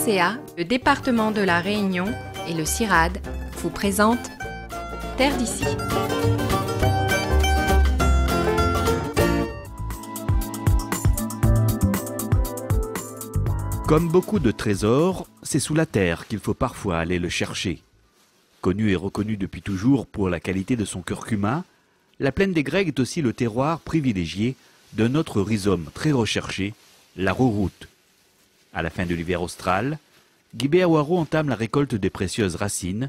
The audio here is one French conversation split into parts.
FCA, le département de la Réunion et le CIRAD vous présentent Terre d'ici. Comme beaucoup de trésors, c'est sous la terre qu'il faut parfois aller le chercher. Connue et reconnue depuis toujours pour la qualité de son curcuma, la plaine des Grecs est aussi le terroir privilégié d'un autre rhizome très recherché, la rouroute. À la fin de l'hiver austral, Guibert Waro entame la récolte des précieuses racines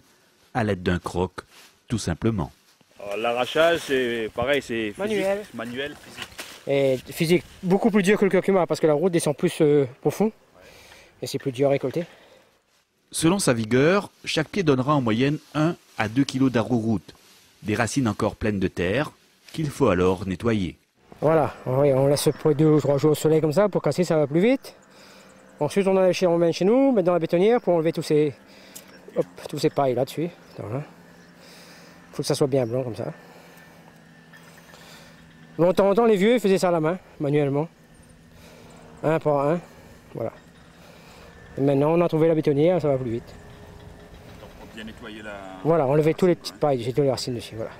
à l'aide d'un croc, tout simplement. L'arrachage, c'est pareil, c'est manuel. Manuel, physique. Et physique, beaucoup plus dur que le curcuma parce que la route descend plus profond et c'est plus dur à récolter. Selon sa vigueur, chaque pied donnera en moyenne 1 à 2 kg d'arrowroot, des racines encore pleines de terre qu'il faut alors nettoyer. Voilà, on laisse 2 ou 3 jours au soleil comme ça pour casser, ça va plus vite. Ensuite on emmène chez nous, mettre dans la bétonnière pour enlever tous ces pailles là-dessus. Voilà. Faut que ça soit bien blanc comme ça. De temps en temps, les vieux ils faisaient ça à la main, manuellement. Un par un. Voilà. Et maintenant, on a trouvé la bétonnière, ça va plus vite. Donc, pour bien nettoyer la... Voilà, enlever toutes les petites pailles, j'ai toutes les racines dessus. Voilà.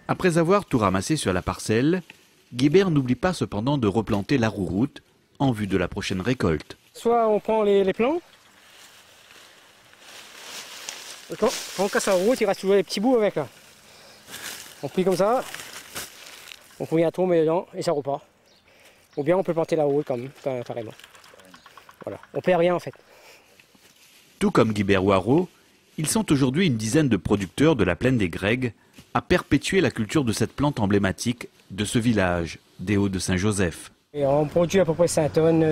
Après avoir tout ramassé sur la parcelle, Guibert n'oublie pas cependant de replanter la rouroute en vue de la prochaine récolte. Soit on prend les plants. Quand on casse la route, il reste toujours les petits bouts avec là. On plie comme ça. On fournit un trou, on met dedans et ça repart. Ou bien on peut planter la route carrément. Voilà. On perd rien en fait. Tout comme Guibert Waro, ils sont aujourd'hui une dizaine de producteurs de la plaine des Grecs à perpétuer la culture de cette plante emblématique de ce village des Hauts-de-Saint-Joseph. Et on produit à peu près 5 tonnes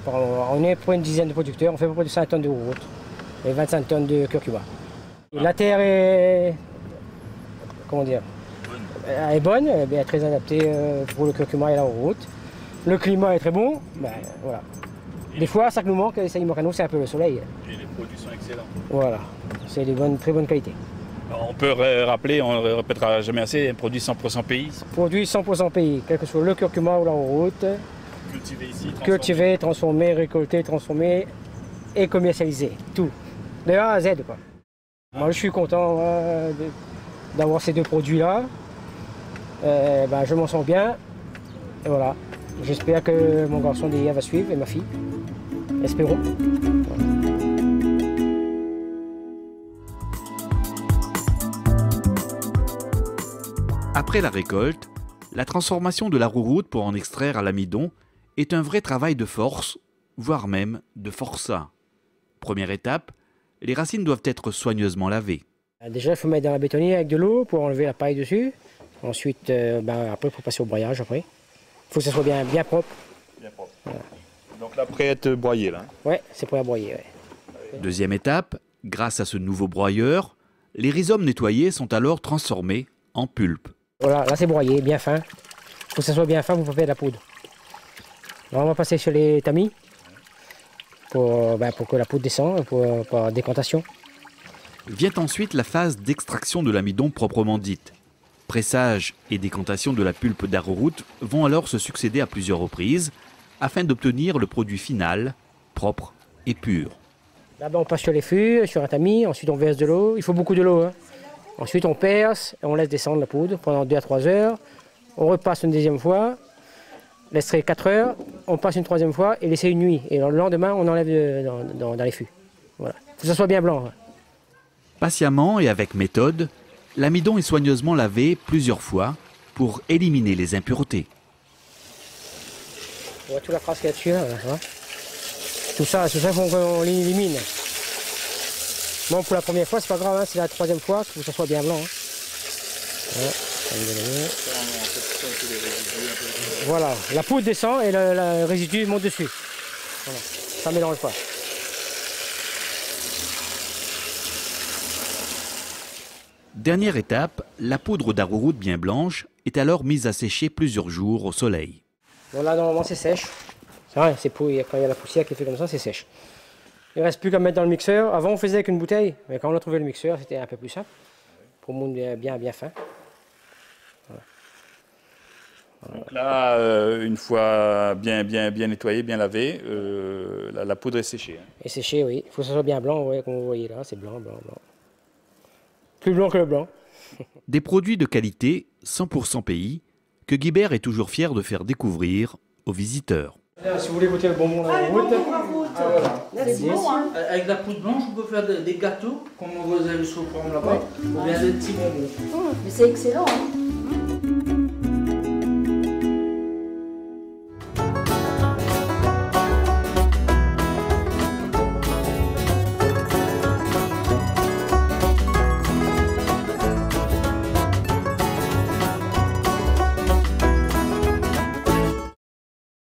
par an. On est pour une dizaine de producteurs, on fait à peu près 5 tonnes de route et 25 tonnes de curcuma. La terre est, comment dire, elle est bonne, elle est très adaptée pour le curcuma et la route. Le climat est très bon, ben, voilà. Des fois, ça nous manque, ça nous manque à nous, c'est un peu le soleil. Et les produits sont excellents. Voilà, c'est de très bonne qualité. Alors, on peut rappeler, on ne répétera jamais assez, un produit 100% pays. Produit 100% pays, quel que soit le curcuma ou la route. Cultivé ici, Cultivé, transformé, récolté, transformé et commercialisé, tout. De A à Z, quoi. Moi, je suis content d'avoir ces 2 produits-là. Ben, je m'en sens bien. Et voilà. J'espère que mon garçon d'hier va suivre et ma fille. Espérons. Voilà. Après la récolte, la transformation de la rouroute pour en extraire l'amidon est un vrai travail de force, voire même de forçat. Première étape, les racines doivent être soigneusement lavées. Déjà, il faut mettre dans la bétonnière avec de l'eau pour enlever la paille dessus. Ensuite, après, il faut passer au broyage après. Il faut que ça soit bien propre. Bien propre. Voilà. Donc là, prêt à être broyé là. Ouais, c'est prêt à broyer. Ouais. Deuxième étape, grâce à ce nouveau broyeur, les rhizomes nettoyés sont alors transformés en pulpe. Voilà, là c'est broyé, bien fin. Il faut que ça soit bien fin pour faire de la poudre. Là, on va passer sur les tamis pour que la poudre descende, pour décantation. Vient ensuite la phase d'extraction de l'amidon proprement dite. Pressage et décantation de la pulpe d'arrowroot vont alors se succéder à plusieurs reprises afin d'obtenir le produit final, propre et pur. Là-bas on passe sur les fûts, sur un tamis, ensuite on verse de l'eau, il faut beaucoup de l'eau. Hein. Ensuite on perce et on laisse descendre la poudre pendant 2 à 3 heures. On repasse une deuxième fois, laisserait 4 heures, on passe une troisième fois et laisser une nuit. Et le lendemain on enlève dans les fûts. Voilà. Il faut que ça soit bien blanc. Hein. Patiemment et avec méthode, l'amidon est soigneusement lavé plusieurs fois pour éliminer les impuretés. On voit toute la crasse qu'il y a dessus. Là, tout ça, il faut qu'on l'élimine. Bon, pour la première fois, c'est pas grave, hein, c'est la troisième fois, qu'il faut que ça soit bien blanc. Hein. Voilà, la poudre descend et le résidu monte dessus. Voilà. Ça ne mélange pas. Dernière étape, la poudre d'arrowroot bien blanche est alors mise à sécher plusieurs jours au soleil. Bon, là, normalement, c'est sèche. C'est vrai, quand il y a la poussière qui fait comme ça, c'est sèche. Il ne reste plus qu'à mettre dans le mixeur. Avant, on faisait avec une bouteille, mais quand on a trouvé le mixeur, c'était un peu plus simple. Pour moudre bien fin. Voilà. Donc là, une fois bien nettoyé, bien lavé, la poudre est séchée. Hein. Et séchée, oui. Il faut que ce soit bien blanc, ouais, comme vous voyez là, c'est blanc, blanc, blanc. Plus blanc que le blanc. Des produits de qualité, 100% pays, que Guibert est toujours fier de faire découvrir aux visiteurs. Si vous voulez goûter le bonbon à la route, voilà. Merci bon, hein. Avec la poudre blanche, on peut faire des gâteaux, comme vous avez sur le programme là-bas, ou bien des petits bonbons. Mais c'est excellent, hein.